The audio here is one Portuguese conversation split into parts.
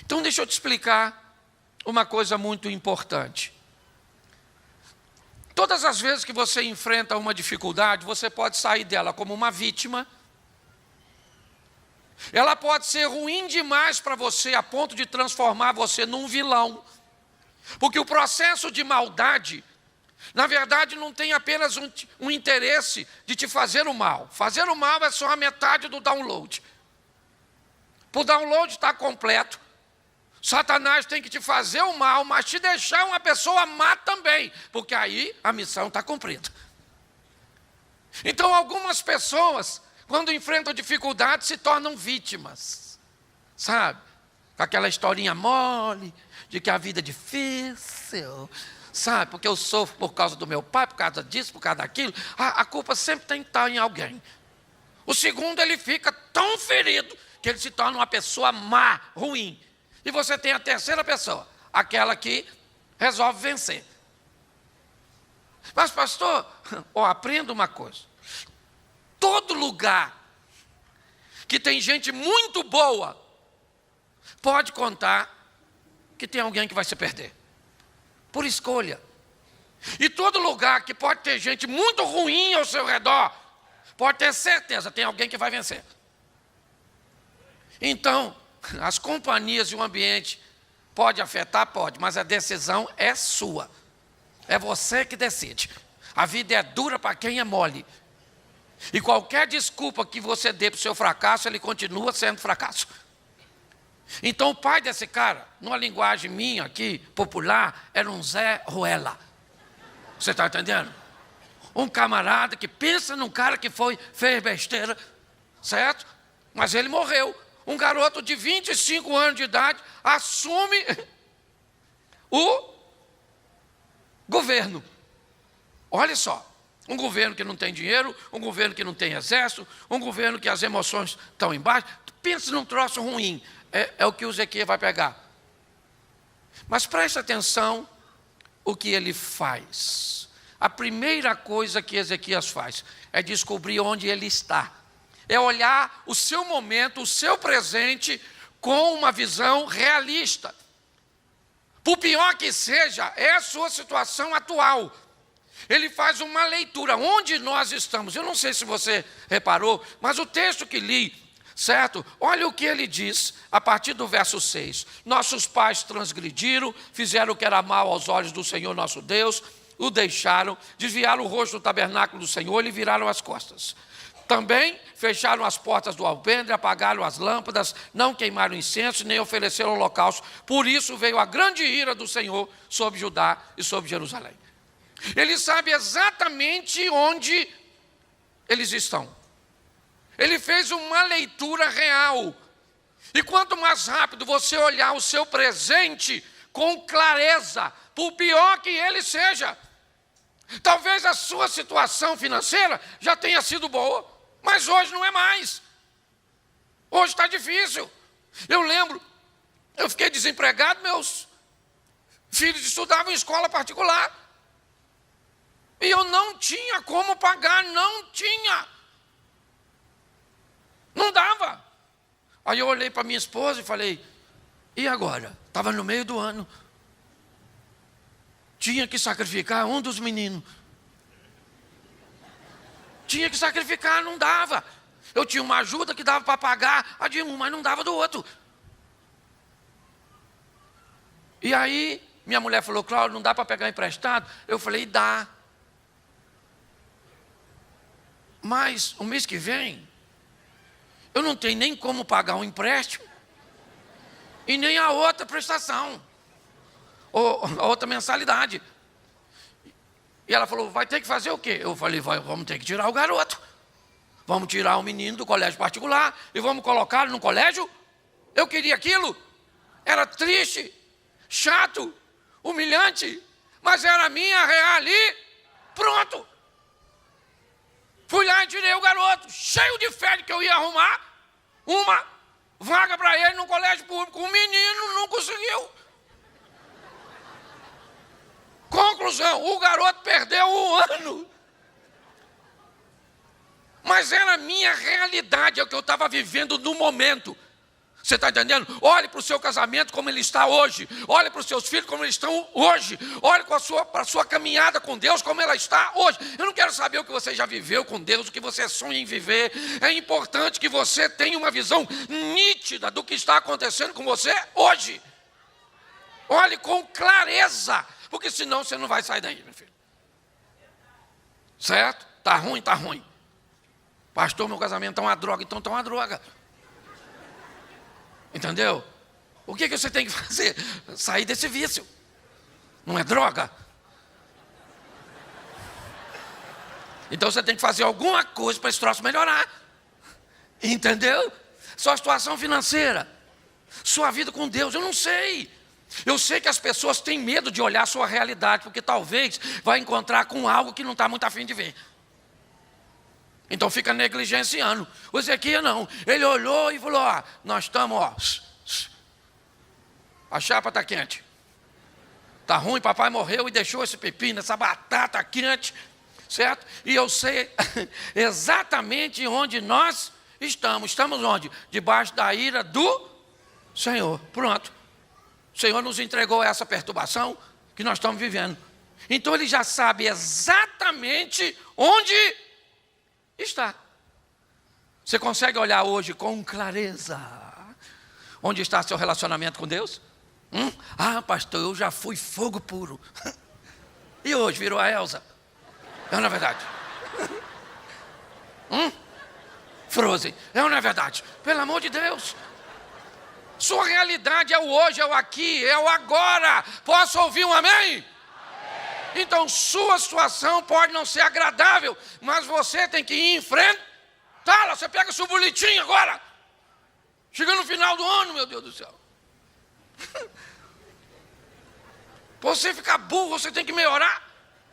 Então deixa eu te explicar uma coisa muito importante. Todas as vezes que você enfrenta uma dificuldade, você pode sair dela como uma vítima. Ela pode ser ruim demais para você, a ponto de transformar você num vilão. Porque o processo de maldade, na verdade, não tem apenas um interesse de te fazer o mal. Fazer o mal é só a metade do download. Para o download estar completo, Satanás tem que te fazer o mal, mas te deixar uma pessoa má também, porque aí a missão está cumprida. Então algumas pessoas, quando enfrentam dificuldades, se tornam vítimas, sabe? Com aquela historinha mole, de que a vida é difícil, sabe? Porque eu sofro por causa do meu pai, por causa disso, por causa daquilo. A culpa sempre tem que estar em alguém. O segundo, ele fica tão ferido, que ele se torna uma pessoa má, ruim. E você tem a terceira pessoa, aquela que resolve vencer. Mas pastor, aprenda uma coisa. Todo lugar que tem gente muito boa, pode contar que tem alguém que vai se perder. Por escolha. E todo lugar que pode ter gente muito ruim ao seu redor, pode ter certeza, tem alguém que vai vencer. Então, as companhias e o ambiente pode afetar, pode, mas a decisão é sua. É você que decide. A vida é dura para quem é mole. E qualquer desculpa que você dê para o seu fracasso, ele continua sendo fracasso. Então o pai desse cara, numa linguagem minha aqui, popular, era um Zé Ruela. Você está entendendo? Um camarada que pensa num cara que fez besteira, certo? Mas ele morreu. Um garoto de 25 anos de idade assume o governo. Olha só, um governo que não tem dinheiro, um governo que não tem exército, um governo que as emoções estão embaixo. Pensa num troço ruim, é o que o Ezequias vai pegar. Mas preste atenção o que ele faz. A primeira coisa que Ezequias faz é descobrir onde ele está. É olhar o seu momento, o seu presente, com uma visão realista. Por pior que seja, é a sua situação atual. Ele faz uma leitura, onde nós estamos. Eu não sei se você reparou, mas o texto que li, certo? Olha o que ele diz, a partir do verso 6. Nossos pais transgrediram, fizeram o que era mal aos olhos do Senhor nosso Deus, o deixaram, desviaram o rosto do tabernáculo do Senhor e lhe viraram as costas. Também fecharam as portas do alpendre, apagaram as lâmpadas, não queimaram incenso, nem ofereceram holocausto. Por isso veio a grande ira do Senhor sobre Judá e sobre Jerusalém. Ele sabe exatamente onde eles estão. Ele fez uma leitura real. E quanto mais rápido você olhar o seu presente com clareza, por pior que ele seja, talvez a sua situação financeira já tenha sido boa, mas hoje não é mais. Hoje está difícil. Eu lembro, eu fiquei desempregado, meus filhos estudavam em escola particular. E eu não tinha como pagar, não tinha. Não dava. Aí eu olhei para minha esposa e falei, e agora? Estava no meio do ano. Tinha que sacrificar um dos meninos. Tinha que sacrificar, não dava. Eu tinha uma ajuda que dava para pagar a de um, mas não dava do outro. E aí, minha mulher falou, Cláudio, não dá para pegar emprestado? Eu falei, dá. Mas o mês que vem, eu não tenho nem como pagar um empréstimo e nem a outra prestação, ou a outra mensalidade. E ela falou, vai ter que fazer o quê? Eu falei, vamos ter que tirar o garoto. Vamos tirar o menino do colégio particular e vamos colocá-lo no colégio. Eu queria aquilo. Era triste, chato, humilhante, mas era a minha real ali. Pronto. Fui lá e tirei o garoto, cheio de fé de que eu ia arrumar uma vaga para ele no colégio público. O menino não conseguiu. Conclusão, o garoto perdeu um ano. Mas era a minha realidade, é o que eu estava vivendo no momento. Você está entendendo? Olhe para o seu casamento como ele está hoje. Olhe para os seus filhos como eles estão hoje. Olhe para a sua caminhada com Deus como ela está hoje. Eu não quero saber o que você já viveu com Deus, o que você sonha em viver. É importante que você tenha uma visão nítida do que está acontecendo com você hoje. Olhe com clareza, porque senão você não vai sair daí, meu filho. Certo? Está ruim, está ruim. Pastor, meu casamento está uma droga, então está uma droga. Entendeu? O que você tem que fazer? Sair desse vício. Não é droga? Então você tem que fazer alguma coisa para esse troço melhorar. Entendeu? Sua situação financeira, sua vida com Deus, eu não sei. Eu sei que as pessoas têm medo de olhar a sua realidade, porque talvez vai encontrar com algo que não está muito afim de ver. Então fica negligenciando. O Ezequias não. Ele olhou e falou, ó, nós estamos, ó, a chapa está quente. Está ruim, papai morreu e deixou esse pepino, essa batata quente, certo? E eu sei exatamente onde nós estamos. Estamos onde? Debaixo da ira do Senhor. Pronto. O Senhor nos entregou essa perturbação que nós estamos vivendo. Então ele já sabe exatamente onde está. Você consegue olhar hoje com clareza onde está seu relacionamento com Deus? Ah, pastor, eu já fui fogo puro. E hoje virou a Elsa. É ou não é verdade? Frozen. É ou não é verdade? Pelo amor de Deus. Sua realidade é o hoje, é o aqui, é o agora. Posso ouvir um amém? Então, sua situação pode não ser agradável, mas você tem que ir em frente. Tá, você pega seu boletim agora. Chega no final do ano, meu Deus do céu. Para você ficar burro, você tem que melhorar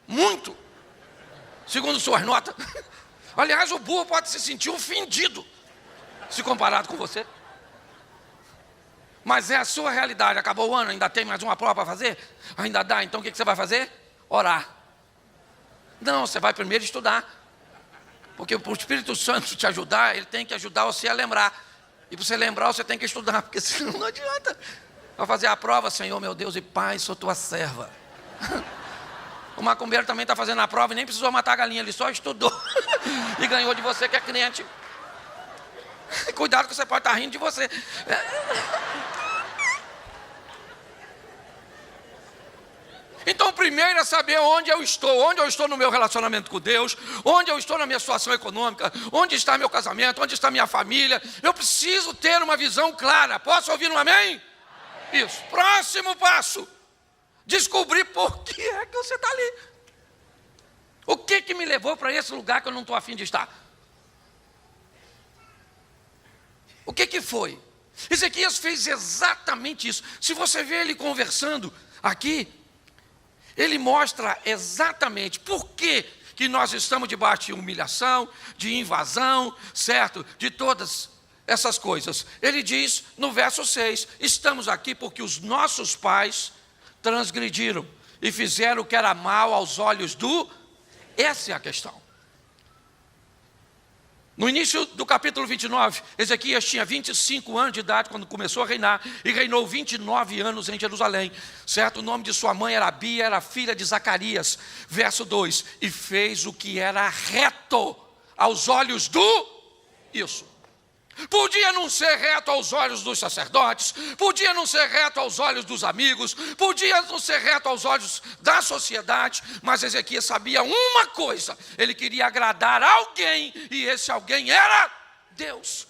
muito, segundo suas notas. Aliás, o burro pode se sentir ofendido, se comparado com você. Mas é a sua realidade. Acabou o ano, ainda tem mais uma prova para fazer? Ainda dá, então o que você vai fazer? Orar. Não, você vai primeiro estudar. Porque para o Espírito Santo te ajudar, ele tem que ajudar você a lembrar. E para você lembrar, você tem que estudar, porque senão não adianta. Vai fazer a prova, Senhor, meu Deus e Pai, sou tua serva. O macumbeiro também está fazendo a prova e nem precisou matar a galinha, ele só estudou. E ganhou de você que é crente. Cuidado que você pode estar rindo de você. Então, primeiro é saber onde eu estou no meu relacionamento com Deus, onde eu estou na minha situação econômica, onde está meu casamento, onde está minha família. Eu preciso ter uma visão clara. Posso ouvir um amém? Amém. Isso. Próximo passo. Descobrir por que é que você está ali. O que me levou para esse lugar que eu não estou afim de estar? O que foi? Ezequias fez exatamente isso. Se você vê ele conversando aqui, ele mostra exatamente por que nós estamos debaixo de humilhação, de invasão, certo? De todas essas coisas. Ele diz no verso 6, estamos aqui porque os nossos pais transgrediram e fizeram o que era mal aos olhos do... Essa é a questão. No início do capítulo 29, Ezequias tinha 25 anos de idade quando começou a reinar, e reinou 29 anos em Jerusalém, certo? O nome de sua mãe era Abia, era filha de Zacarias. Verso 2, e fez o que era reto aos olhos do... Isso. Podia não ser reto aos olhos dos sacerdotes, podia não ser reto aos olhos dos amigos, podia não ser reto aos olhos da sociedade, mas Ezequias sabia uma coisa: ele queria agradar alguém, e esse alguém era Deus.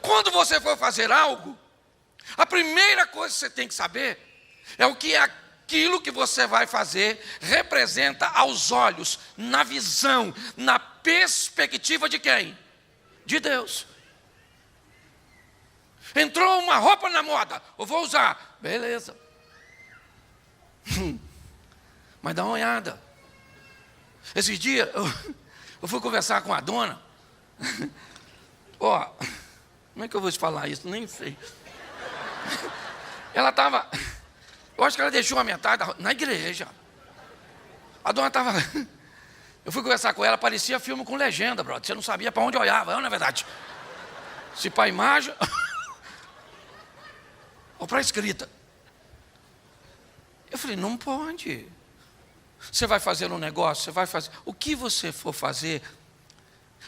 Quando você for fazer algo, a primeira coisa que você tem que saber é o que aquilo que você vai fazer representa aos olhos, na visão, na perspectiva de quem? De Deus. Entrou uma roupa na moda, eu vou usar, beleza. Mas dá uma olhada. Esses dias eu fui conversar com a dona. Ó, como é que eu vou te falar isso? Nem sei. Ela estava, eu acho que ela deixou a metade na igreja. A dona estava... Eu fui conversar com ela, parecia filme com legenda, brother. Você não sabia para onde olhava, não é verdade? Se para a imagem, ou para a escrita. Eu falei, não pode. Você vai fazer um negócio, você vai fazer. O que você for fazer,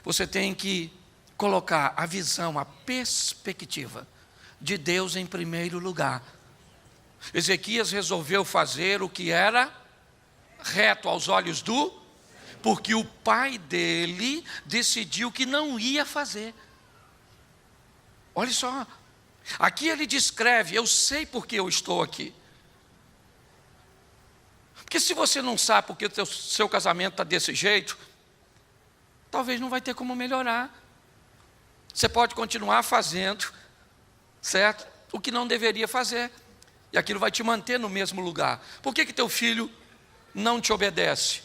você tem que colocar a visão, a perspectiva de Deus em primeiro lugar. Ezequias resolveu fazer o que era reto aos olhos porque o pai dele decidiu que não ia fazer. Olha só, aqui ele descreve, eu sei porque eu estou aqui. Porque se você não sabe porque o seu casamento está desse jeito, talvez não vai ter como melhorar. Você pode continuar fazendo, certo? O que não deveria fazer. E aquilo vai te manter no mesmo lugar. Por que teu filho não te obedece?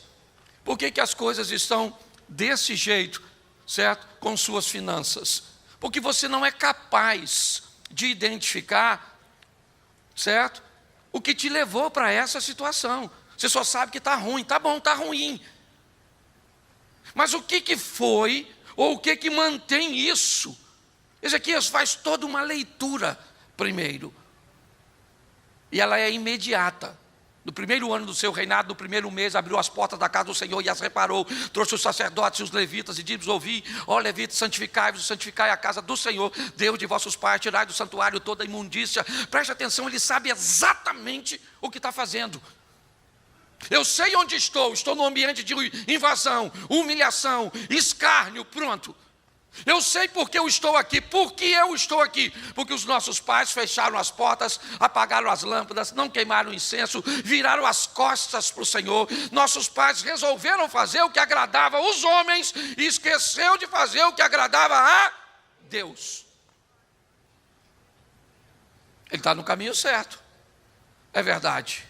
Por que as coisas estão desse jeito, certo? Com suas finanças. Porque você não é capaz de identificar, certo? O que te levou para essa situação. Você só sabe que está ruim, está bom, está ruim. Mas o que foi, ou o que mantém isso? Ezequias faz toda uma leitura primeiro. E ela é imediata. No primeiro ano do seu reinado, no primeiro mês, abriu as portas da casa do Senhor e as reparou. Trouxe os sacerdotes e os levitas e disse: ouvi, ó levitas, santificai-vos, santificai a casa do Senhor, Deus de vossos pais, tirai do santuário toda a imundícia. Preste atenção, ele sabe exatamente o que está fazendo. Eu sei onde estou no ambiente de invasão, humilhação, escárnio, pronto. Eu sei porque eu estou aqui. Por que eu estou aqui? Porque os nossos pais fecharam as portas, apagaram as lâmpadas, não queimaram incenso, viraram as costas para o Senhor. Nossos pais resolveram fazer o que agradava aos homens e esqueceu de fazer o que agradava a Deus. Ele está no caminho certo, é verdade.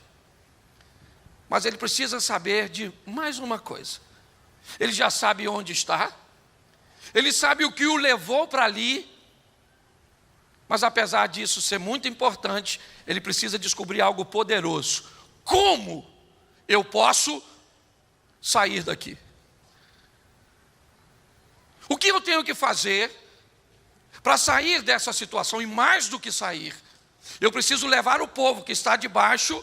Mas ele precisa saber de mais uma coisa. Ele já sabe onde está. Ele sabe o que o levou para ali. Mas apesar disso ser muito importante, ele precisa descobrir algo poderoso. Como eu posso sair daqui? O que eu tenho que fazer para sair dessa situação? E mais do que sair, eu preciso levar o povo que está debaixo,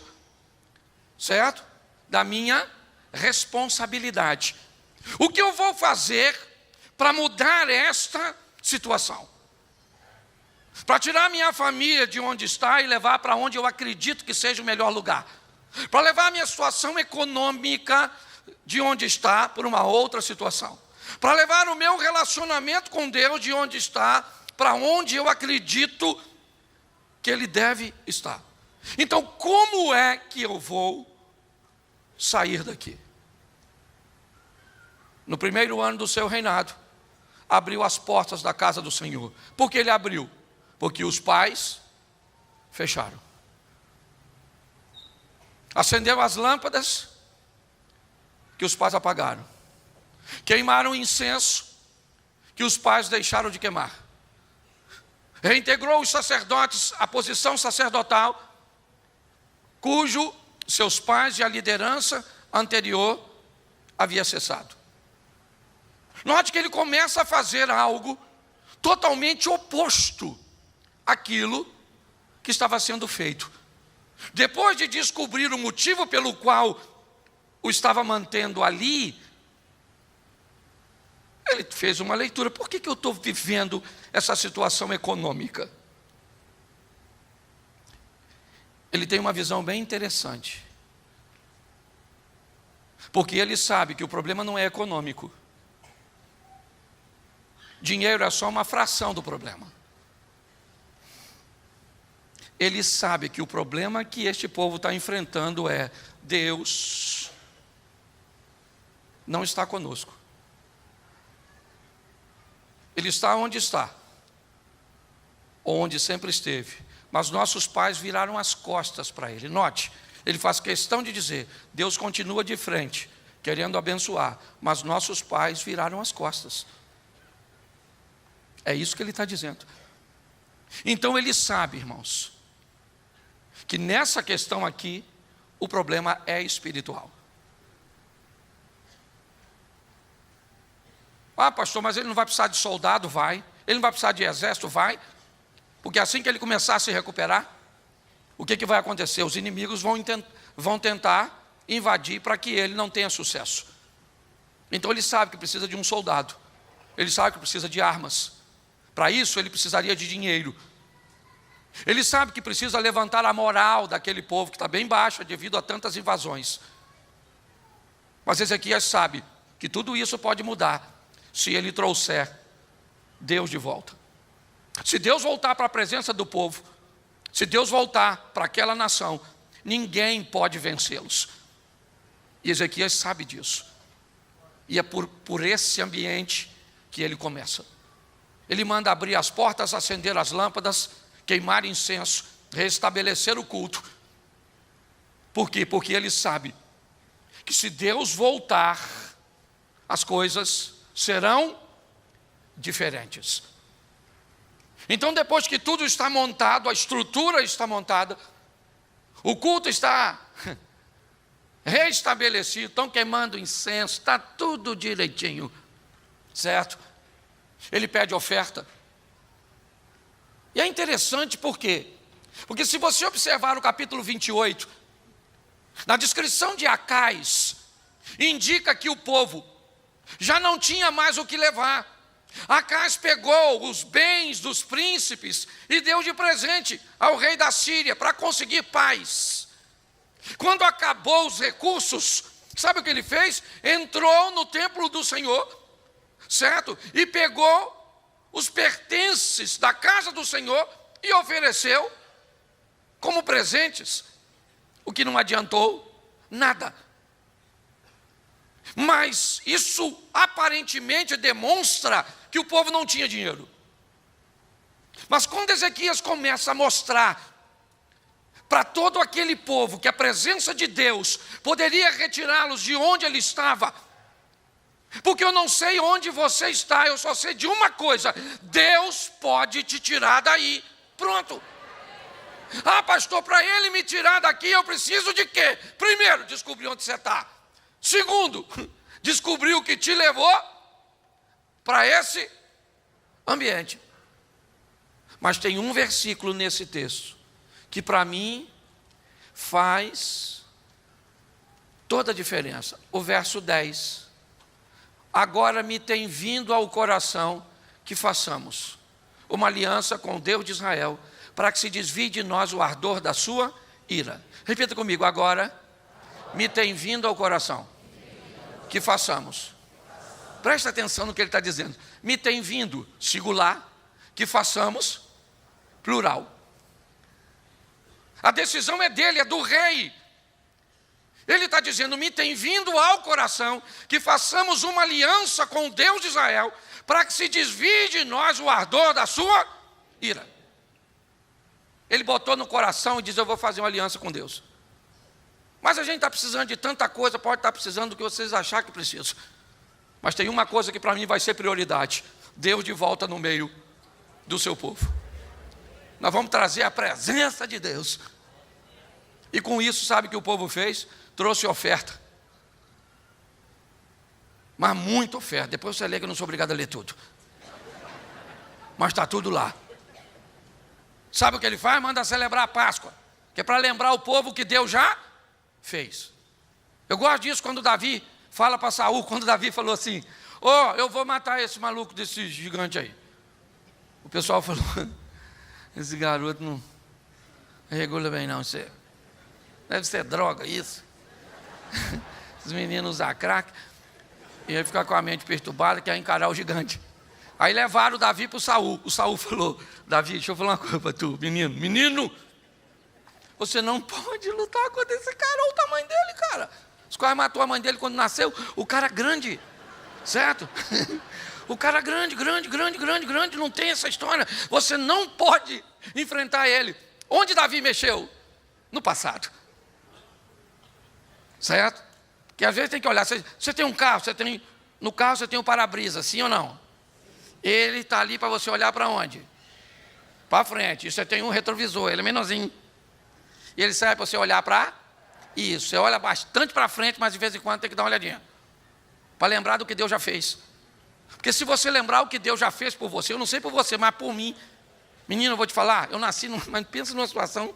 certo? Da minha responsabilidade. O que eu vou fazer para mudar esta situação? Para tirar minha família de onde está e levar para onde eu acredito que seja o melhor lugar. Para levar a minha situação econômica de onde está para uma outra situação. Para levar o meu relacionamento com Deus de onde está para onde eu acredito que Ele deve estar. Então, como é que eu vou sair daqui? No primeiro ano do seu reinado, abriu as portas da casa do Senhor. Por que ele abriu? Porque os pais fecharam. Acendeu as lâmpadas que os pais apagaram. Queimaram o incenso que os pais deixaram de queimar. Reintegrou os sacerdotes à posição sacerdotal, cujo seus pais e a liderança anterior havia cessado. Note que ele começa a fazer algo totalmente oposto àquilo que estava sendo feito. Depois de descobrir o motivo pelo qual o estava mantendo ali, ele fez uma leitura. Por que eu estou vivendo essa situação econômica? Ele tem uma visão bem interessante. Porque ele sabe que o problema não é econômico. Dinheiro é só uma fração do problema. Ele sabe que o problema que este povo está enfrentando é: Deus não está conosco. Ele está onde está, onde sempre esteve, mas nossos pais viraram as costas para ele. Note, ele faz questão de dizer: Deus continua de frente, querendo abençoar, mas nossos pais viraram as costas. É isso que ele está dizendo. Então ele sabe, irmãos, que nessa questão aqui, o problema é espiritual. Ah, pastor, mas ele não vai precisar de soldado? Vai. Ele não vai precisar de exército? Vai. Porque assim que ele começar a se recuperar, o que vai acontecer? Os inimigos vão tentar invadir para que ele não tenha sucesso. Então ele sabe que precisa de um soldado. Ele sabe que precisa de armas. Para isso ele precisaria de dinheiro. Ele sabe que precisa levantar a moral daquele povo que está bem baixa devido a tantas invasões. Mas Ezequias sabe que tudo isso pode mudar se ele trouxer Deus de volta. Se Deus voltar para a presença do povo, se Deus voltar para aquela nação, ninguém pode vencê-los. E Ezequias sabe disso. E é por esse ambiente que ele começa. Ele manda abrir as portas, acender as lâmpadas, queimar incenso, restabelecer o culto. Por quê? Porque ele sabe que se Deus voltar, as coisas serão diferentes. Então, depois que tudo está montado, a estrutura está montada, o culto está restabelecido, estão queimando incenso, está tudo direitinho, certo? Ele pede oferta. E é interessante por quê? Porque se você observar o capítulo 28, na descrição de Acais, indica que o povo já não tinha mais o que levar. Acais pegou os bens dos príncipes e deu de presente ao rei da Síria para conseguir paz. Quando acabou os recursos, sabe o que ele fez? Entrou no templo do Senhor, certo? E pegou os pertences da casa do Senhor e ofereceu como presentes, o que não adiantou nada. Mas isso aparentemente demonstra que o povo não tinha dinheiro. Mas quando Ezequias começa a mostrar para todo aquele povo que a presença de Deus poderia retirá-los de onde ele estava, porque eu não sei onde você está, eu só sei de uma coisa: Deus pode te tirar daí. Pronto. Ah, pastor, para ele me tirar daqui eu preciso de quê? Primeiro, descobrir onde você está. Segundo, descobrir o que te levou para esse ambiente. Mas tem um versículo nesse texto que para mim faz toda a diferença. O verso 10. Agora me tem vindo ao coração que façamos uma aliança com o Deus de Israel, para que se desvie de nós o ardor da sua ira. Repita comigo: agora me tem vindo ao coração que façamos. Presta atenção no que ele está dizendo. Me tem vindo, singular, que façamos, plural. A decisão é dele, é do rei. Ele está dizendo: me tem vindo ao coração que façamos uma aliança com o Deus de Israel, para que se desvie de nós o ardor da sua ira. Ele botou no coração e diz: eu vou fazer uma aliança com Deus. Mas a gente está precisando de tanta coisa, pode estar precisando do que vocês acharem que precisa. Mas tem uma coisa que para mim vai ser prioridade: Deus de volta no meio do seu povo. Nós vamos trazer a presença de Deus. E com isso, sabe o que o povo fez? Trouxe oferta. Mas muita oferta. Depois você lê, que eu não sou obrigado a ler tudo. Mas está tudo lá. Sabe o que ele faz? Manda celebrar a Páscoa, que é para lembrar o povo que Deus já fez. Eu gosto disso quando Davi fala para Saul, quando Davi falou assim: eu vou matar esse maluco desse gigante aí. O pessoal falou: esse garoto não regula bem não, você deve ser droga isso. Esses meninos usam crack, e ele fica com a mente perturbada, quer encarar o gigante. Aí levaram o Davi para o Saul. O Saul falou: Davi, deixa eu falar uma coisa para tu, menino, você não pode lutar contra esse cara, olha o tamanho dele, cara. Os quase matou a mãe dele quando nasceu. O cara grande, certo? O cara grande, não tem essa história. Você não pode enfrentar ele. Onde Davi mexeu? No passado. Certo? Que às vezes tem que olhar. Você tem um carro, no carro você tem um para-brisa, sim ou não? Ele está ali para você olhar para onde? Para frente. E você tem um retrovisor, ele é menorzinho. E ele serve para você olhar para isso. Você olha bastante para frente, mas de vez em quando tem que dar uma olhadinha, para lembrar do que Deus já fez. Porque se você lembrar o que Deus já fez por você, eu não sei por você, mas por mim. Menino, eu vou te falar, eu nasci, mas pensa numa situação.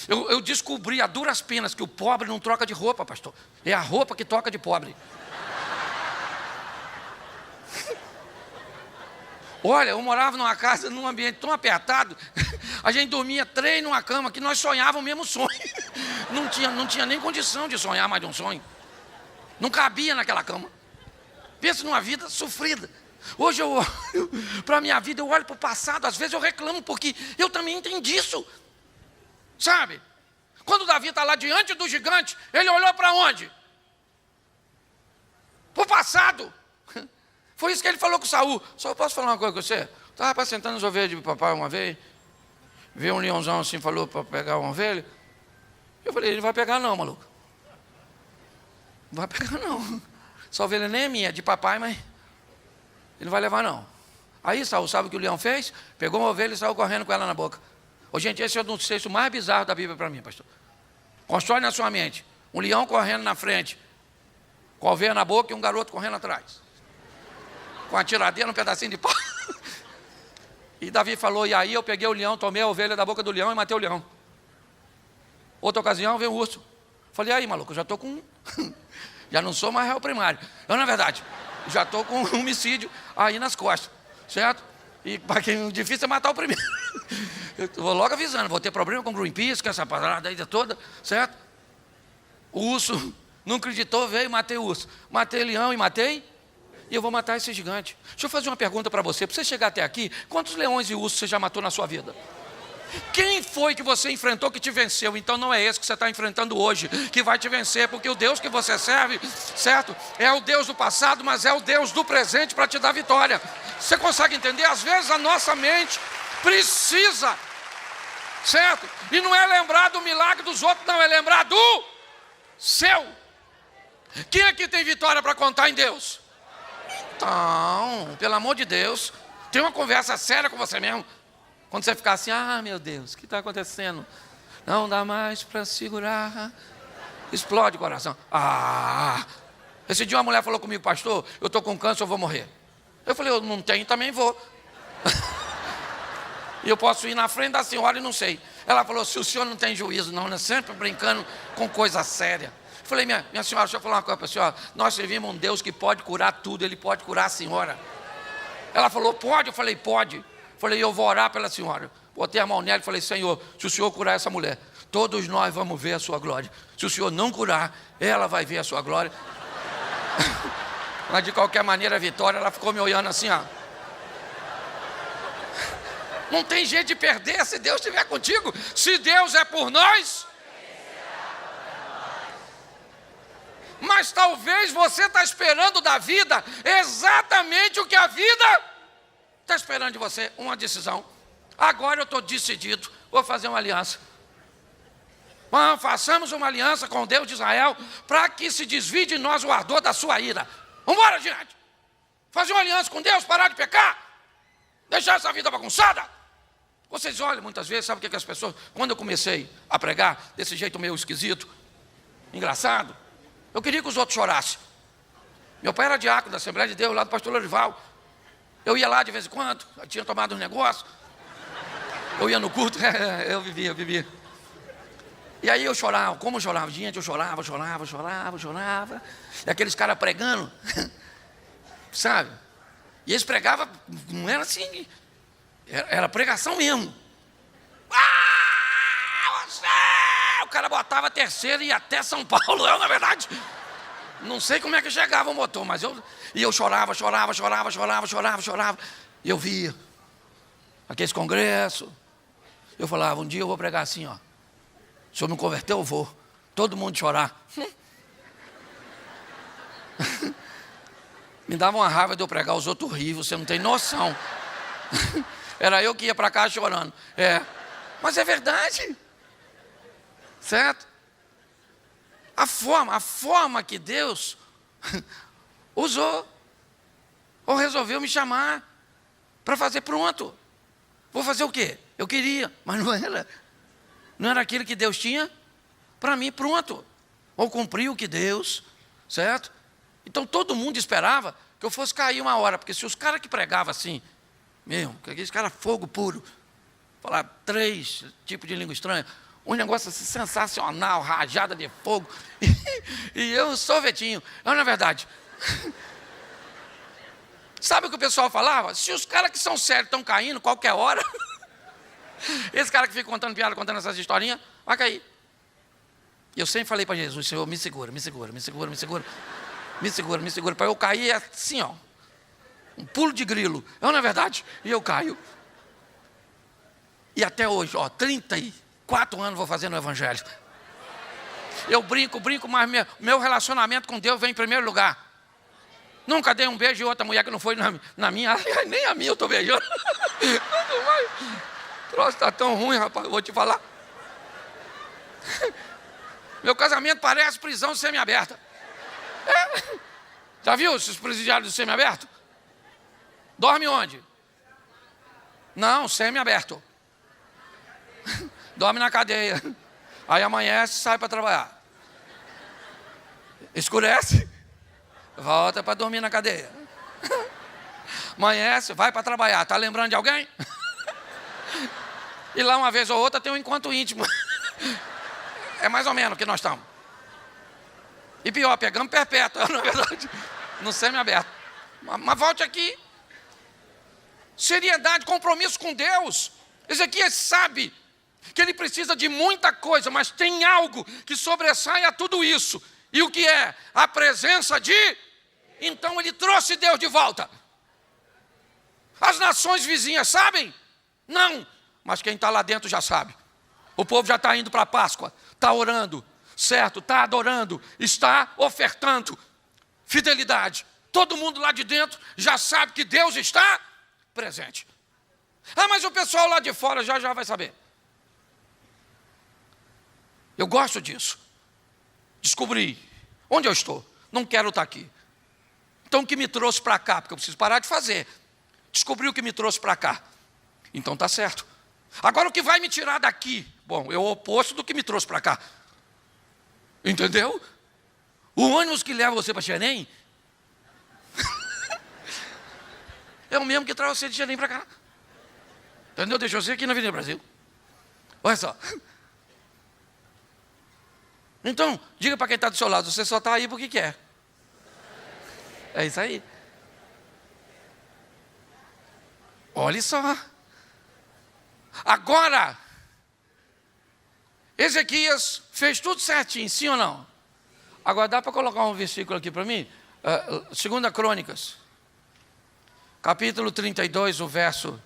Eu descobri a duras penas que o pobre não troca de roupa, pastor. É a roupa que toca de pobre. Olha, eu morava numa casa, num ambiente tão apertado, a gente dormia 3 numa cama, que nós sonhávamos o mesmo sonho. Não tinha nem condição de sonhar mais de um sonho. Não cabia naquela cama. Pensa numa vida sofrida. Hoje eu olho para a minha vida, eu olho para o passado, às vezes eu reclamo, porque eu também entendi isso. Sabe? Quando Davi está lá diante do gigante, ele olhou para onde? Para o passado. Foi isso que ele falou com Saul. Só posso falar uma coisa com você? Estava apacentando as ovelhas de papai uma vez, viu um leãozão assim, falou para pegar uma ovelha. Eu falei, ele não vai pegar não, maluco. Não vai pegar não. Essa ovelha nem é minha, é de papai, mas ele não vai levar não. Aí Saul, sabe o que o leão fez? Pegou uma ovelha e saiu correndo com ela na boca. Ô, gente, esse é o texto mais bizarro da Bíblia para mim, pastor. Constrói na sua mente um leão correndo na frente, com a ovelha na boca e um garoto correndo atrás, com a tiradeira, um pedacinho de pau. E Davi falou, e aí eu peguei o leão, tomei a ovelha da boca do leão e matei o leão. Outra ocasião veio o urso. Falei, aí maluco, eu já estou com... já não sou mais réu primário. Eu, na verdade, já estou com um homicídio aí nas costas, certo? E para quem é difícil é matar o primeiro. Eu vou logo avisando, vou ter problema com o Greenpeace, com essa parada aí toda, certo? O urso não acreditou, veio e matei o urso. Matei o leão e matei... e eu vou matar esse gigante. Deixa eu fazer uma pergunta para você. Para você chegar até aqui, quantos leões e ursos você já matou na sua vida? Quem foi que você enfrentou que te venceu? Então não é esse que você está enfrentando hoje que vai te vencer, porque o Deus que você serve, certo? É o Deus do passado, mas é o Deus do presente para te dar vitória. Você consegue entender? Às vezes a nossa mente precisa, certo? E não é lembrar do milagre dos outros, não, é lembrar do seu. Quem aqui tem vitória para contar em Deus? Então, pelo amor de Deus, tem uma conversa séria com você mesmo. Quando você ficar assim, ah, meu Deus, o que está acontecendo? Não dá mais para segurar. Explode o coração. Ah, esse dia uma mulher falou comigo, pastor, eu estou com câncer, eu vou morrer. Eu falei, eu não tenho, também vou. E eu posso ir na frente da senhora e não sei. Ela falou, se o senhor não tem juízo não, né? Sempre brincando com coisa séria. Eu falei, minha senhora, deixa eu falar uma coisa para a senhora. Nós servimos um Deus que pode curar tudo, Ele pode curar a senhora. Ela falou, pode? Eu falei, pode. Eu falei, eu vou orar pela senhora. Botei a mão nela e falei, Senhor, se o Senhor curar essa mulher, todos nós vamos ver a sua glória. Se o Senhor não curar, ela vai ver a sua glória. Mas de qualquer maneira, a Vitória, ela ficou me olhando assim, ó. Não tem jeito de perder se Deus estiver contigo. Se Deus é por nós... Mas talvez você está esperando da vida exatamente o que a vida está esperando de você, uma decisão. Agora eu estou decidido, vou fazer uma aliança. Façamos uma aliança com o Deus de Israel para que se desvie de nós o ardor da sua ira. Vamos embora, gente. Fazer uma aliança com Deus, parar de pecar, deixar essa vida bagunçada. Vocês olham muitas vezes, sabe o que as pessoas... Quando eu comecei a pregar desse jeito meio esquisito, engraçado, eu queria que os outros chorassem. Meu pai era diácono da Assembleia de Deus, lá do pastor Lorival. Eu ia lá de vez em quando, eu tinha tomado um negócio. Eu ia no culto, eu vivia. E aí eu chorava, como eu chorava? Gente, eu chorava. E aqueles caras pregando, sabe? E eles pregavam, não era assim, era pregação mesmo. O cara botava a terceira e ia até São Paulo, na verdade. Não sei como é que chegava o motor, mas eu chorava. E eu via aqueles congressos. Eu falava, um dia eu vou pregar assim, ó. Se o senhor me converter, eu vou. Todo mundo chorar. Me dava uma raiva de eu pregar, os outros riam, você não tem noção. Era eu que ia para casa chorando. Mas é verdade. Certo? A forma que Deus usou, ou resolveu me chamar para fazer pronto. Vou fazer o quê? Eu queria, mas não era aquilo que Deus tinha para mim pronto. Ou cumprir o que Deus, certo? Então todo mundo esperava que eu fosse cair uma hora, porque se os caras que pregavam assim, mesmo, que aqueles caras fogo puro, falar 3 tipos de língua estranha, um negócio assim sensacional, rajada de fogo, e eu sorvetinho, não é verdade? Sabe o que o pessoal falava? Se os caras que são sérios estão caindo qualquer hora, esse cara que fica contando piada, contando essas historinhas, vai cair. E eu sempre falei para Jesus, Senhor, me segura, me segura, me segura, me segura, me segura, me segura, para eu cair assim, ó, um pulo de grilo, não é verdade? E eu caio. E até hoje, ó, 34 anos vou fazendo o evangelho. Eu brinco, mas meu relacionamento com Deus vem em primeiro lugar. Nunca dei um beijo em outra mulher que não foi na minha, nem a minha eu estou beijando. Não vai. O troço está tão ruim, rapaz, vou te falar. Meu casamento parece prisão semiaberta. É. Já viu esses presidiários do semiaberto? Dorme onde? Não, semiaberto. Dorme na cadeia. Aí amanhece e sai para trabalhar. Escurece, volta para dormir na cadeia. Amanhece, vai para trabalhar. Está lembrando de alguém? E lá uma vez ou outra tem um encontro íntimo. É mais ou menos o que nós estamos. E pior, pegamos perpétuo, na verdade. No semi-aberto. Mas volte aqui. Seriedade, compromisso com Deus. Ezequias sabe que ele precisa de muita coisa, mas tem algo que sobressai a tudo isso. E o que é? A presença de... Então ele trouxe Deus de volta. As nações vizinhas sabem? Não. Mas quem está lá dentro já sabe. O povo já está indo para a Páscoa, está orando, certo? Está adorando, está ofertando fidelidade. Todo mundo lá de dentro já sabe que Deus está presente. Ah, mas o pessoal lá de fora já vai saber. Eu gosto disso. Descobri onde eu estou. Não quero estar aqui. Então o que me trouxe para cá? Porque eu preciso parar de fazer. Descobri o que me trouxe para cá. Então está certo. Agora o que vai me tirar daqui? Bom, é o oposto do que me trouxe para cá. Entendeu? O ônibus que leva você para Xerém é o mesmo que traz você de Xerém para cá. Entendeu? Deixa você aqui na Avenida Brasil. Olha só. Então, diga para quem está do seu lado, você só está aí porque quer. É isso aí. Olha só. Agora, Ezequias fez tudo certinho, sim ou não? Agora dá para colocar um versículo aqui para mim? 2 Crônicas, capítulo 32, o verso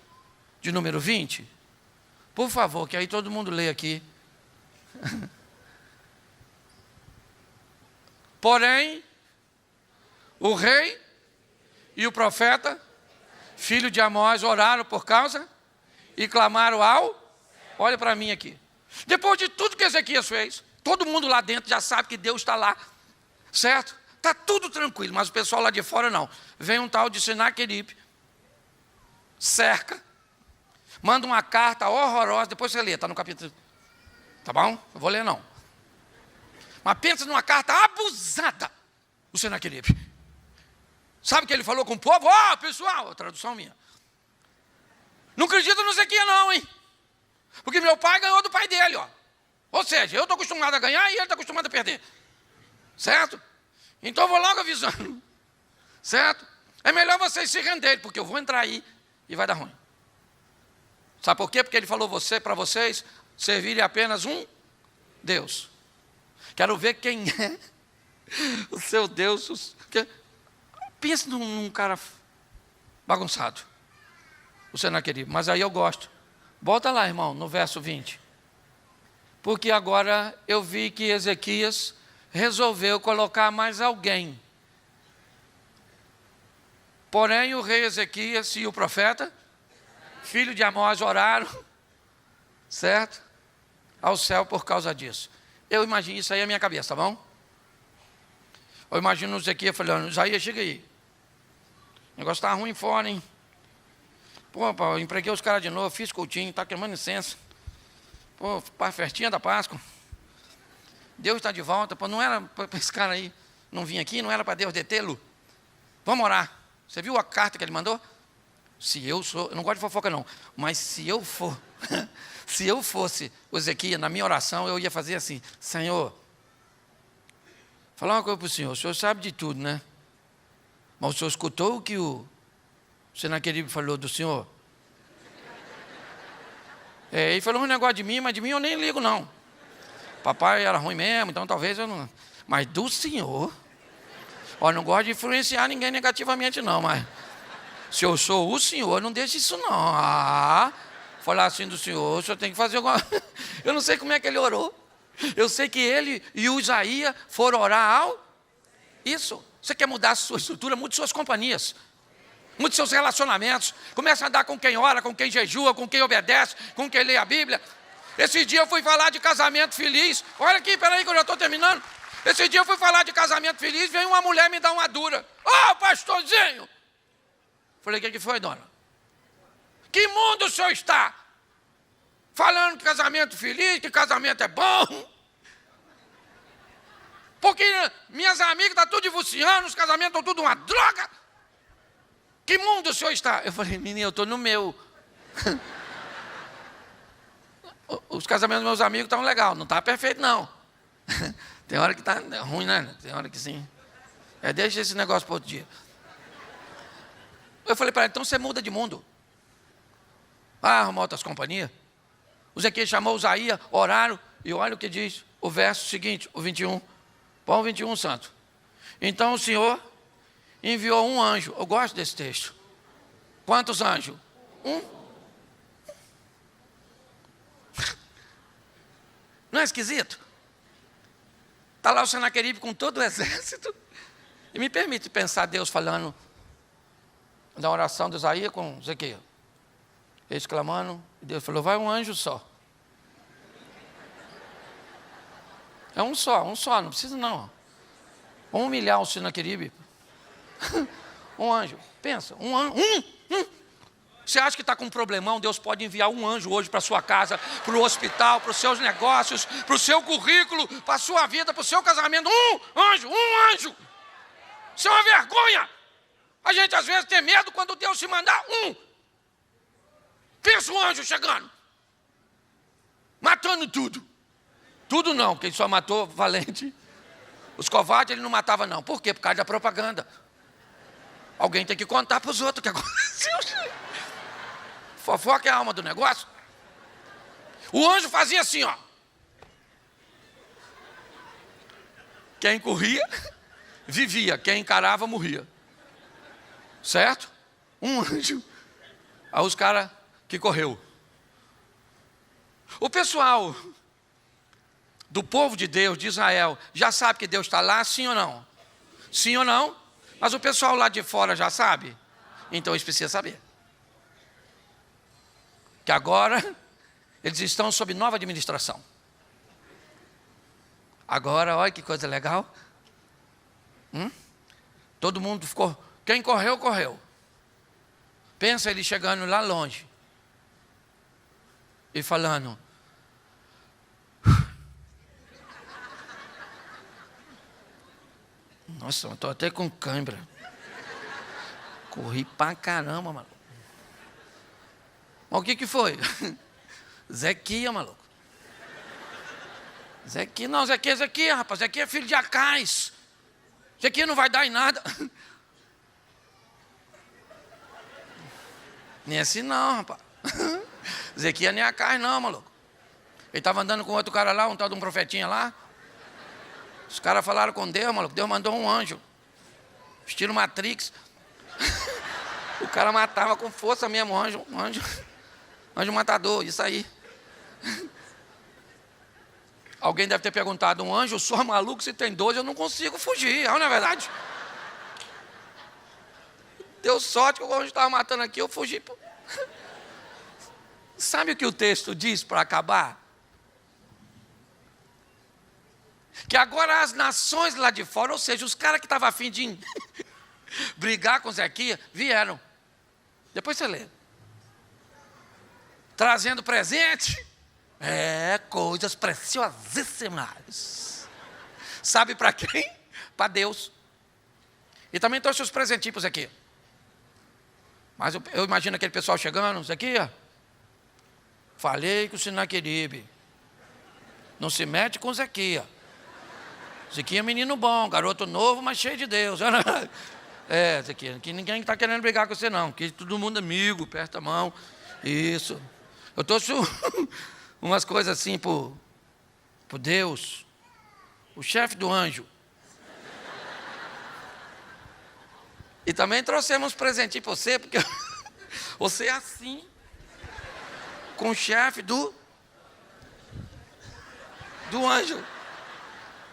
de número 20. Por favor, que aí todo mundo lê aqui. Porém, o rei e o profeta, filho de Amós, oraram por causa e clamaram ao... Olha para mim aqui. Depois de tudo que Ezequias fez, todo mundo lá dentro já sabe que Deus está lá, certo? Está tudo tranquilo, mas o pessoal lá de fora não. Vem um tal de Senaqueribe, cerca, manda uma carta horrorosa, depois você lê, está no capítulo... Tá bom? Eu vou ler não. Mas pensa numa carta abusada do Senaqueribe. Sabe o que ele falou com o povo? Ó, pessoal, tradução minha. Não acredito no Ezequias não, hein? Porque meu pai ganhou do pai dele, ó. Ou seja, eu estou acostumado a ganhar e ele está acostumado a perder. Certo? Então eu vou logo avisando. Certo? É melhor vocês se renderem, porque eu vou entrar aí e vai dar ruim. Sabe por quê? Porque ele falou para vocês servirem apenas um Deus. Quero ver quem é o seu Deus. Pense num cara bagunçado. O Senaqueribe. Mas aí eu gosto. Volta lá, irmão, no verso 20. Porque agora eu vi que Ezequias resolveu colocar mais alguém. Porém, o rei Ezequias e o profeta, filho de Amós, oraram, certo? Ao céu por causa disso. Eu imagino, isso aí é a minha cabeça, tá bom? Eu imagino o Ezequias falando, Isaías, chega aí. O negócio está ruim fora, hein? Pô, eu empreguei os caras de novo, fiz cultinho, está queimando incenso. Pô, para a festinha da Páscoa. Deus está de volta. Pô, não era para esse cara aí não vir aqui, não era para Deus detê-lo. Vamos orar. Você viu a carta que ele mandou? Eu não gosto de fofoca não, mas se eu fosse o Ezequias, na minha oração, eu ia fazer assim: Senhor, falar uma coisa para o senhor sabe de tudo, né? Mas o senhor escutou o que o Senaqueribe falou do senhor? Ele falou um negócio de mim, mas de mim eu nem ligo não. Papai era ruim mesmo, então talvez eu não... Mas do senhor... Ó, não gosto de influenciar ninguém negativamente não, mas... Se eu sou o senhor, não deixe isso não. Falar assim do senhor, o senhor tem que fazer alguma... Eu não sei como é que ele orou. Eu sei que ele e o Isaías foram orar ao... Isso. Você quer mudar a sua estrutura, mude suas companhias. Mude seus relacionamentos. Comece a andar com quem ora, com quem jejua, com quem obedece, com quem lê a Bíblia. Esse dia eu fui falar de casamento feliz. Olha aqui, peraí que eu já estou terminando. Esse dia eu fui falar de casamento feliz, veio uma mulher me dar uma dura. Pastorzinho! Falei, o que foi, dona? Que mundo o senhor está? Falando que casamento feliz, que casamento é bom. Porque minhas amigas estão tudo divorciando, os casamentos estão tudo uma droga. Que mundo o senhor está? Eu falei, menina, eu estou no meu. Os casamentos dos meus amigos estão legais, não está perfeito não. Tem hora que está ruim, né? Tem hora que sim. Deixa esse negócio para outro dia. Eu falei para ela, então você muda de mundo. Arruma outras companhias. O Ezequias chamou o Isaías, oraram, e olha o que diz o verso seguinte, o 21. Põe o 21, santo. Então o Senhor enviou um anjo. Eu gosto desse texto. Quantos anjos? Um. Não é esquisito? Está lá o Senaqueribe com todo o exército. E me permite pensar Deus falando da oração de Isaías com Ezequias. Eles clamando, e Deus falou, vai um anjo só. É um só, não precisa não. Vamos humilhar o Senaqueribe. Um anjo, pensa, um anjo. Você acha que está com um problemão? Deus pode enviar um anjo hoje para a sua casa, para o hospital, para os seus negócios, para o seu currículo, para a sua vida, para o seu casamento. Um anjo. Isso é uma vergonha. A gente às vezes tem medo quando Deus se mandar um. Pensa um anjo chegando, matando tudo. Tudo não, porque ele só matou valente. Os covardes ele não matava não. Por quê? Por causa da propaganda. Alguém tem que contar para os outros o que aconteceu. Fofoca é a alma do negócio. O anjo fazia assim, ó. Quem corria, vivia. Quem encarava, morria. Certo? Um anjo. Aí os caras que correu. O pessoal do povo de Deus, de Israel, já sabe que Deus está lá, sim ou não? Sim ou não? Mas o pessoal lá de fora já sabe? Então eles precisam saber. Que agora eles estão sob nova administração. Agora, olha que coisa legal. Todo mundo ficou... Quem correu, correu. Pensa ele chegando lá longe. E falando... Nossa, eu estou até com cãibra. Corri pra caramba, maluco. Mas o que foi? Ezequias, maluco. Ezequias, não, Ezequias, rapaz. Ezequias é filho de Acais. Ezequias não vai dar em nada. Nem assim não, rapaz. Ezequias nem Acais não, maluco. Ele estava andando com outro cara lá, um tal de um profetinha lá. Os caras falaram com Deus, maluco. Deus mandou um anjo. Estilo Matrix. O cara matava com força mesmo, anjo matador, isso aí. Alguém deve ter perguntado, um anjo só maluco, se tem 12, eu não consigo fugir, não é verdade? Deu sorte que o anjo estava matando aqui, eu fugi. Sabe o que o texto diz para acabar? Que agora as nações lá de fora, ou seja, os caras que estavam a fim de brigar com Ezequias, vieram. Depois você lê. Trazendo presente. Coisas preciosíssimas. Sabe para quem? Para Deus. E também trouxe os presentinhos aqui. Mas eu imagino aquele pessoal chegando, Zequias, falei com o Sinaqueribe. Não se mete com Zequias. Zequias é menino bom, garoto novo, mas cheio de Deus. Zequias, que ninguém está querendo brigar com você não, que todo mundo é amigo, aperta a mão. Isso. Eu trouxe umas coisas assim por Deus. O chefe do anjo. E também trouxemos um presentinho para você, porque você é assim, com o chefe do anjo.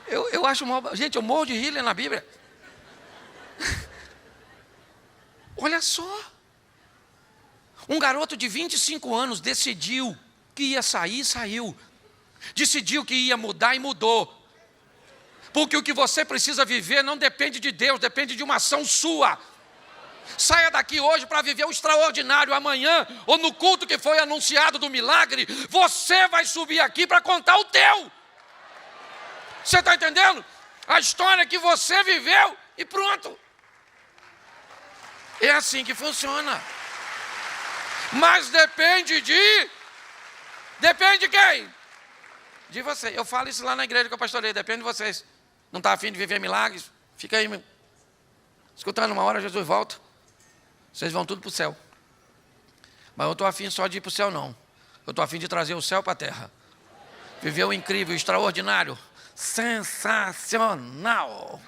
Eu acho uma... Gente, eu morro de rir lendo na Bíblia. Olha só. Um garoto de 25 anos decidiu que ia sair e saiu. Decidiu que ia mudar e mudou. Porque o que você precisa viver não depende de Deus, depende de uma ação sua. Saia daqui hoje para viver o extraordinário. Amanhã, ou no culto que foi anunciado do milagre, você vai subir aqui para contar o teu. Você está entendendo? A história que você viveu e pronto. É assim que funciona. Mas depende de quem? De você. Eu falo isso lá na igreja que eu pastorei, depende de vocês. Não está afim de viver milagres? Fica aí, escutando, uma hora Jesus volta. Vocês vão tudo para o céu. Mas eu estou afim só de ir para o céu, não. Eu estou afim de trazer o céu para a terra. Viver o incrível, o extraordinário, sensacional.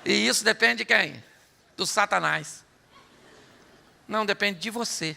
E isso depende de quem? Do Satanás. Não, depende de você.